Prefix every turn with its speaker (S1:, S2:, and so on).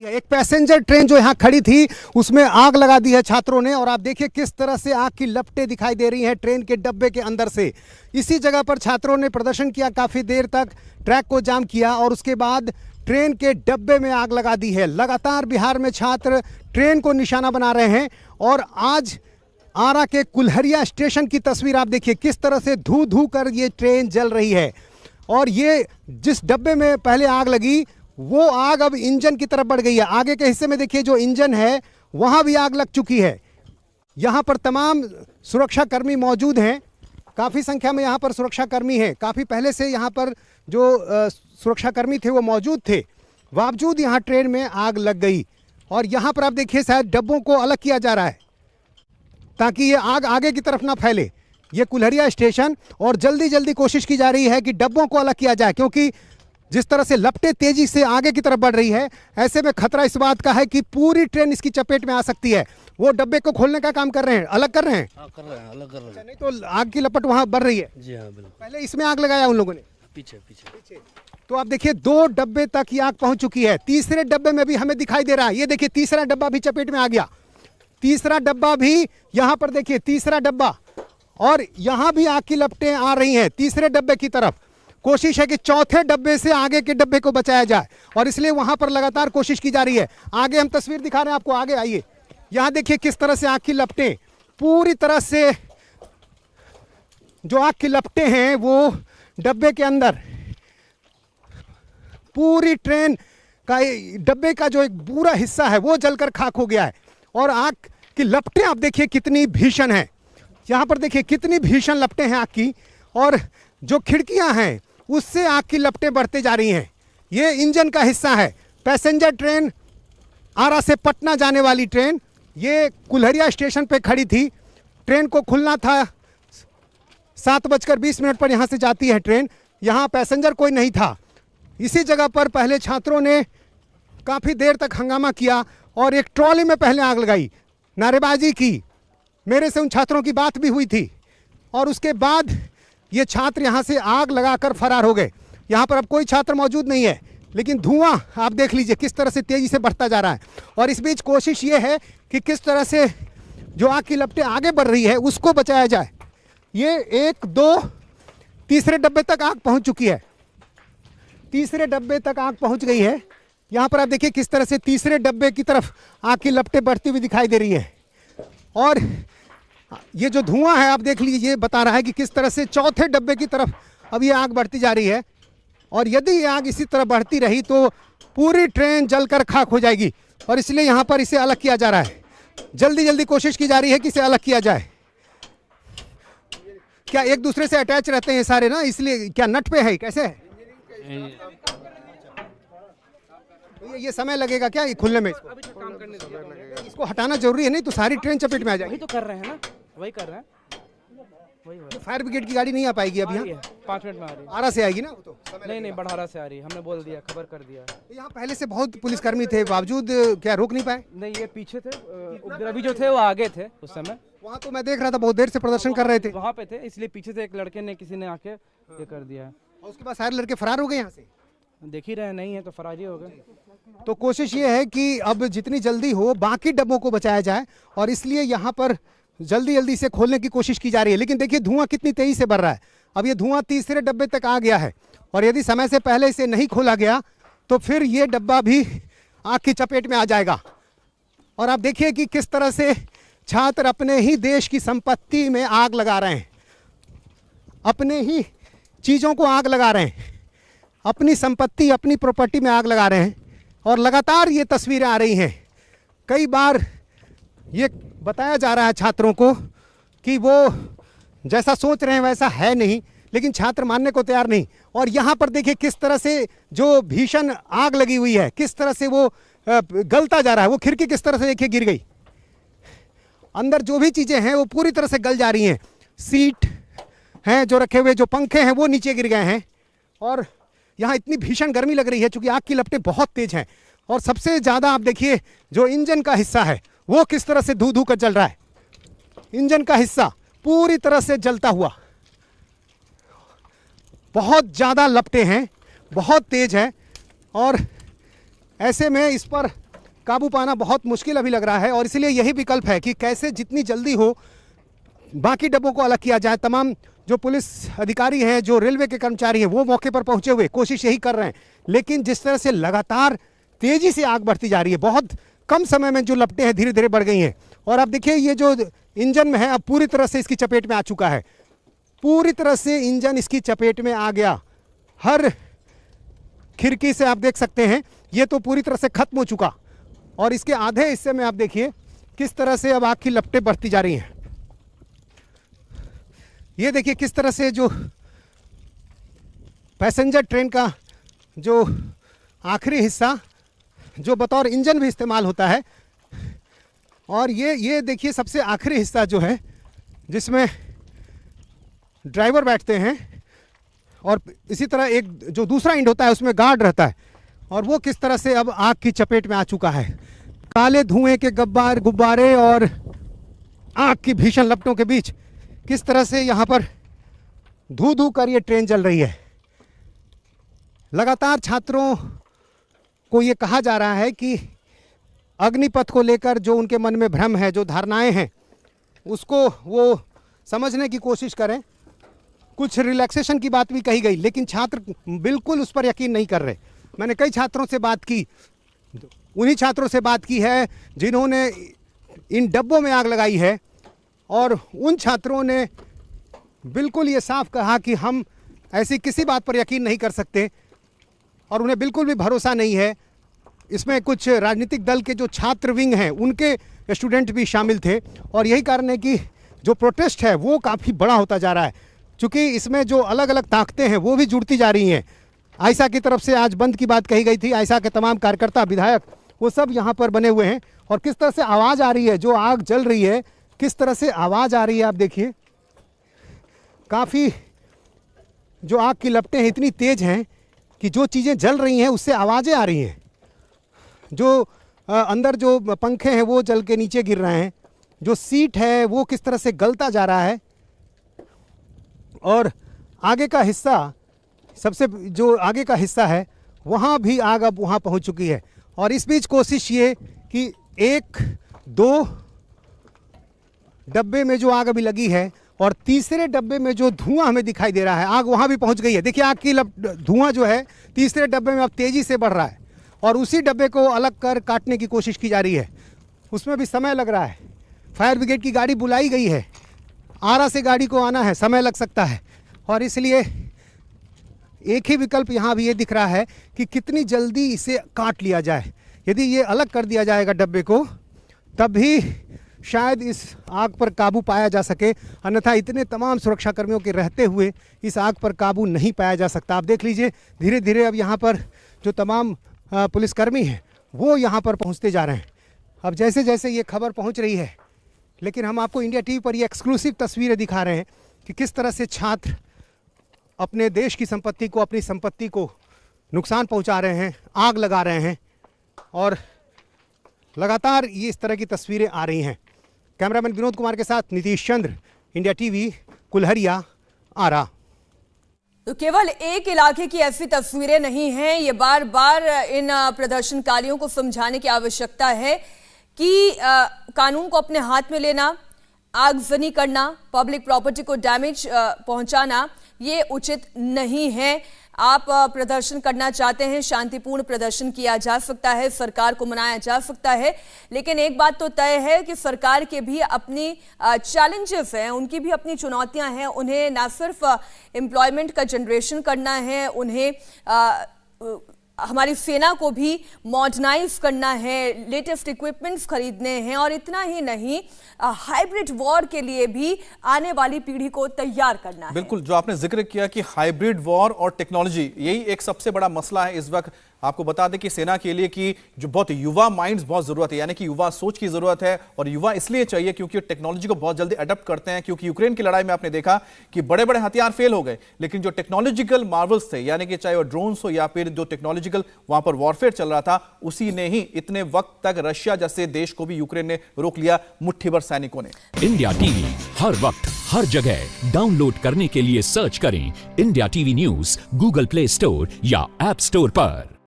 S1: एक passenger train जो यहाँ खड़ी थी उसमें आग लगा दी है छात्रों ने। और आप देखिए किस तरह से आग की लपटें दिखाई दे रही हैं ट्रेन के डब्बे के अंदर से। इसी जगह पर छात्रों ने प्रदर्शन किया, काफ़ी देर तक ट्रैक को जाम किया और उसके बाद ट्रेन के डब्बे में आग लगा दी है। लगातार बिहार में छात्र ट्रेन को निशाना बना रहे हैं और आज आरा के कुल्हरिया स्टेशन की तस्वीर आप देखिए किस तरह से धू धू कर ये ट्रेन जल रही है। और ये जिस डब्बे में पहले आग लगी वो आग अब इंजन की तरफ बढ़ गई है। आगे के हिस्से में देखिए जो इंजन है वहाँ भी आग लग चुकी है। यहाँ पर तमाम सुरक्षाकर्मी मौजूद हैं, काफ़ी संख्या में यहाँ पर सुरक्षाकर्मी हैं। काफ़ी पहले से यहाँ पर जो सुरक्षाकर्मी थे वो मौजूद थे, बावजूद यहाँ ट्रेन में आग लग गई। और यहाँ पर आप देखिए शायद डब्बों को अलग किया जा रहा है ताकि ये आग आगे की तरफ ना फैले। ये कुल्हरिया स्टेशन और जल्दी जल्दी कोशिश की जा रही है कि डब्बों को अलग किया जाए, क्योंकि जिस तरह से लपटें तेजी से आगे की तरफ बढ़ रही है ऐसे में खतरा इस बात का है कि पूरी ट्रेन इसकी चपेट में आ सकती है। वो डब्बे को खोलने का काम कर रहे हैं, अलग कर रहे हैं।
S2: हाँ, कर रहे हैं, अलग कर रहे हैं।
S1: नहीं तो आग की लपट वहाँ बढ़ रही है।
S2: जी हाँ, बिल्कुल।
S1: पहले इसमें आग लगाया उन लोगों ने,
S2: पीछे।
S1: तो आप देखिए 2 डब्बे तक ये आग पहुंच चुकी है। तीसरे डब्बे में भी हमें दिखाई दे रहा है, ये देखिए तीसरा डब्बा भी चपेट में आ गया। तीसरा डब्बा भी यहाँ पर देखिए, तीसरा डब्बा, और यहाँ भी आग की लपटें आ रही हैं तीसरे डब्बे की तरफ। कोशिश है कि चौथे डब्बे से आगे के डब्बे को बचाया जाए और इसलिए वहां पर लगातार कोशिश की जा रही है। आगे हम तस्वीर दिखा रहे हैं आपको, आगे आइए। यहाँ देखिए किस तरह से आग की लपटें पूरी तरह से, जो आग की लपटें हैं वो डब्बे के अंदर, पूरी ट्रेन का डब्बे का जो एक पूरा हिस्सा है वो जलकर खाक हो गया है। और आग की लपटें आप देखिए कितनी भीषण हैं। यहाँ पर देखिए कितनी भीषण लपटें हैं आग की, और जो खिड़कियाँ हैं उससे आग की लपटें बढ़ते जा रही हैं। ये इंजन का हिस्सा है। पैसेंजर ट्रेन आरा से पटना जाने वाली ट्रेन ये कुल्हरिया स्टेशन पे खड़ी थी। ट्रेन को खुलना था 7:20 पर, यहाँ से जाती है ट्रेन। यहाँ पैसेंजर कोई नहीं था। इसी जगह पर पहले छात्रों ने काफ़ी देर तक हंगामा किया और एक ट्रॉली में पहले आग लगाई, नारेबाजी की। मेरे से उन छात्रों की बात भी हुई थी और उसके बाद ये छात्र यहाँ से आग लगाकर फरार हो गए। यहाँ पर अब कोई छात्र मौजूद नहीं है, लेकिन धुआं आप देख लीजिए किस तरह से तेज़ी से बढ़ता जा रहा है। और इस बीच कोशिश ये है कि किस तरह से जो आग की लपटें आगे बढ़ रही है उसको बचाया जाए। ये 1, 2, तीसरे डब्बे तक आग पहुँच चुकी है। तीसरे डब्बे तक आग पहुँच गई है। यहाँ पर आप देखिए किस तरह से तीसरे डब्बे की तरफ आग की लपटें बढ़ती हुई दिखाई दे रही हैं। और ये जो धुआं है आप देख लीजिए, ये बता रहा है कि किस तरह से चौथे डब्बे की तरफ अब ये आग बढ़ती जा रही है। और यदि ये आग इसी तरह बढ़ती रही तो पूरी ट्रेन जलकर खाक हो जाएगी और इसलिए यहाँ पर इसे अलग किया जा रहा है। जल्दी जल्दी कोशिश की जा रही है कि इसे अलग किया जाए। क्या एक दूसरे से अटैच रहते हैं सारे ना, इसलिए क्या नट पे है, कैसे है? ये समय लगेगा क्या ये खुलने में? इसको हटाना जरूरी है, नहीं तो सारी ट्रेन चपेट में आ जाएगी।
S3: वही तो कर रहे हैं ना, वही कर रहे हैं, वही
S1: तो फायर ब्रिगेड की गाड़ी नहीं आ पाएगी अभी? यहाँ
S3: 5 मिनट में आ रही है।
S1: आरा से आएगी ना वो तो?
S3: नहीं बढ़ारा से आ रही है, हमने बोल दिया, खबर कर दिया।
S1: यहाँ पहले से बहुत पुलिसकर्मी थे, बावजूद क्या रोक नहीं पाए?
S3: नहीं, ये पीछे थे, उपद्रवी जो थे वो आगे थे उस समय।
S1: वहाँ तो मैं देख रहा था बहुत देर से प्रदर्शन कर रहे थे।
S3: वहाँ पे थे, इसलिए पीछे से एक लड़के ने, किसी ने आके ये कर दिया है।
S1: और उसके बाद सारे लड़के फरार हो गए यहाँ से।
S3: देख ही रहे नहीं है तो फरारी हो गए।
S1: तो कोशिश ये है कि अब जितनी जल्दी हो बाकी डब्बों को बचाया जाए और इसलिए यहाँ पर जल्दी जल्दी से खोलने की कोशिश की जा रही है। लेकिन देखिए धुआं कितनी तेजी से बढ़ रहा है। अब ये धुआं तीसरे डब्बे तक आ गया है और यदि समय से पहले इसे नहीं खोला गया तो फिर ये डब्बा भी आग की चपेट में आ जाएगा। और आप देखिए कि किस तरह से छात्र अपने ही देश की संपत्ति में आग लगा रहे हैं, अपने ही चीज़ों को आग लगा रहे हैं, अपनी संपत्ति, अपनी प्रॉपर्टी में आग लगा रहे हैं। और लगातार ये तस्वीरें आ रही हैं। कई बार ये बताया जा रहा है छात्रों को कि वो जैसा सोच रहे हैं वैसा है नहीं, लेकिन छात्र मानने को तैयार नहीं। और यहाँ पर देखिए किस तरह से जो भीषण आग लगी हुई है, किस तरह से वो गलता जा रहा है। वो खिड़की किस तरह से देखिए गिर गई, अंदर जो भी चीज़ें हैं वो पूरी तरह से गल जा रही हैं। सीट हैं जो रखे हुए, जो पंखे हैं वो नीचे गिर गए हैं। और यहाँ इतनी भीषण गर्मी लग रही है क्योंकि आग की लपटें बहुत तेज हैं। और सबसे ज़्यादा आप देखिए जो इंजन का हिस्सा है वो किस तरह से धू धू कर जल रहा है। इंजन का हिस्सा पूरी तरह से जलता हुआ, बहुत ज़्यादा लपटें हैं, बहुत तेज है। और ऐसे में इस पर काबू पाना बहुत मुश्किल अभी लग रहा है और इसलिए यही विकल्प है कि कैसे जितनी जल्दी हो बाकी डब्बों को अलग किया जाए। तमाम जो पुलिस अधिकारी हैं, जो रेलवे के कर्मचारी हैं, वो मौके पर पहुंचे हुए कोशिश यही कर रहे हैं। लेकिन जिस तरह से लगातार तेजी से आग बढ़ती जा रही है, बहुत कम समय में जो लपटें हैं धीरे धीरे बढ़ गई हैं। और अब देखिए ये जो इंजन में है अब पूरी तरह से इसकी चपेट में आ चुका है, पूरी तरह से इंजन इसकी चपेट में आ गया। हर खिड़की से आप देख सकते हैं ये तो पूरी तरह से खत्म हो चुका और इसके आधे हिस्से में आप देखिए किस तरह से अब आग की लपटें बढ़ती जा रही हैं। ये देखिए किस तरह से जो पैसेंजर ट्रेन का जो आखिरी हिस्सा जो बतौर इंजन भी इस्तेमाल होता है, और ये देखिए सबसे आखिरी हिस्सा जो है जिसमें ड्राइवर बैठते हैं और इसी तरह एक जो दूसरा इंड होता है उसमें गार्ड रहता है, और वो किस तरह से अब आग की चपेट में आ चुका है। काले धुएं के गुब्बारे और आग की भीषण लपटों के बीच किस तरह से यहाँ पर धू धू कर ये ट्रेन चल रही है। लगातार छात्रों को ये कहा जा रहा है कि अग्निपथ को लेकर जो उनके मन में भ्रम है, जो धारणाएं हैं, उसको वो समझने की कोशिश करें। कुछ रिलैक्सेशन की बात भी कही गई, लेकिन छात्र बिल्कुल उस पर यकीन नहीं कर रहे। मैंने कई छात्रों से बात की, उन्हीं छात्रों से बात की है जिन्होंने इन डब्बों में आग लगाई है, और उन छात्रों ने बिल्कुल ये साफ कहा कि हम ऐसी किसी बात पर यकीन नहीं कर सकते और उन्हें बिल्कुल भी भरोसा नहीं है। इसमें कुछ राजनीतिक दल के जो छात्र विंग हैं उनके स्टूडेंट भी शामिल थे, और यही कारण है कि जो प्रोटेस्ट है वो काफ़ी बड़ा होता जा रहा है, क्योंकि इसमें जो अलग अलग ताकतें हैं वो भी जुड़ती जा रही हैं। आयशा की तरफ से आज बंद की बात कही गई थी, आयशा के तमाम कार्यकर्ता, विधायक, वो सब यहाँ पर बने हुए हैं, और किस तरह से आवाज़ आ रही है, जो आग जल रही है किस तरह से आवाज़ आ रही है आप देखिए। काफ़ी जो आग की लपटें हैं इतनी तेज़ हैं कि जो चीज़ें जल रही हैं उससे आवाज़ें आ रही हैं। जो अंदर जो पंखे हैं वो जल के नीचे गिर रहे हैं, जो सीट है वो किस तरह से गलता जा रहा है, और आगे का हिस्सा, सबसे जो आगे का हिस्सा है वहाँ भी आग अब वहाँ पहुँच चुकी है। और इस बीच कोशिश ये कि 1-2 डब्बे में जो आग अभी लगी है और तीसरे डब्बे में जो धुआं हमें दिखाई दे रहा है, आग वहाँ भी पहुँच गई है। देखिए आग की धुआं जो है तीसरे डब्बे में अब तेज़ी से बढ़ रहा है, और उसी डब्बे को अलग कर काटने की कोशिश की जा रही है। उसमें भी समय लग रहा है। फायर ब्रिगेड की गाड़ी बुलाई गई है, आरा से गाड़ी को आना है, समय लग सकता है, और इसलिए एक ही विकल्प यहाँ भी ये दिख रहा है कि कितनी जल्दी इसे काट लिया जाए। यदि ये अलग कर दिया जाएगा डब्बे को, तभी शायद इस आग पर काबू पाया जा सके, अन्यथा इतने तमाम सुरक्षा कर्मियों के रहते हुए इस आग पर काबू नहीं पाया जा सकता। आप देख लीजिए धीरे धीरे अब यहाँ पर जो तमाम पुलिसकर्मी हैं वो यहाँ पर पहुँचते जा रहे हैं। अब जैसे जैसे ये खबर पहुँच रही है, लेकिन हम आपको इंडिया टीवी पर ये एक्सक्लूसिव तस्वीरें दिखा रहे हैं कि किस तरह से छात्र अपने देश की संपत्ति को, अपनी संपत्ति को नुकसान पहुँचा रहे हैं, आग लगा रहे हैं, और लगातार ये इस तरह की तस्वीरें आ रही हैं। कैमरामैन विनोद कुमार के साथ नीतीश चंद्र, इंडिया टीवी, कुल्हरिया, आरा।
S4: तो केवल एक इलाके की ऐसी तस्वीरें नहीं हैं, ये बार बार इन प्रदर्शनकारियों को समझाने की आवश्यकता है कि कानून को अपने हाथ में लेना, आगजनी करना, पब्लिक प्रॉपर्टी को डैमेज पहुंचाना ये उचित नहीं है। आप प्रदर्शन करना चाहते हैं, शांतिपूर्ण प्रदर्शन किया जा सकता है, सरकार को मनाया जा सकता है, लेकिन एक बात तो तय है कि सरकार के भी अपनी चैलेंजेस हैं, उनकी भी अपनी चुनौतियां हैं। उन्हें ना सिर्फ एम्प्लॉयमेंट का जनरेशन करना है, उन्हें हमारी सेना को भी मॉडर्नाइज करना है, लेटेस्ट इक्विपमेंट्स खरीदने हैं, और इतना ही नहीं हाइब्रिड वॉर के लिए भी आने वाली पीढ़ी को तैयार करना है।
S5: बिल्कुल, जो आपने जिक्र किया कि हाइब्रिड वॉर और टेक्नोलॉजी, यही एक सबसे बड़ा मसला है इस वक्त। आपको बता दें कि सेना के लिए कि जो बहुत युवा माइंड्स बहुत जरूरत है, यानी कि युवा सोच की जरूरत है, और युवा इसलिए चाहिए क्योंकि टेक्नोलॉजी को बहुत जल्दी अडॉप्ट करते हैं। क्योंकि यूक्रेन की लड़ाई में आपने देखा कि बड़े बड़े हथियार फेल हो गए, लेकिन जो टेक्नोलॉजिकल मार्वल्स थे, यानी कि चाहे वो ड्रोन्स हो या फिर जो टेक्नोलॉजिकल वहां पर वॉरफेयर चल रहा था, उसी ने ही इतने वक्त तक रशिया जैसे देश को भी यूक्रेन ने रोक लिया मुट्ठी भर सैनिकों ने।
S6: इंडिया टीवी हर वक्त हर जगह डाउनलोड करने के लिए सर्च करें India TV news Google play store या ऐप स्टोर पर।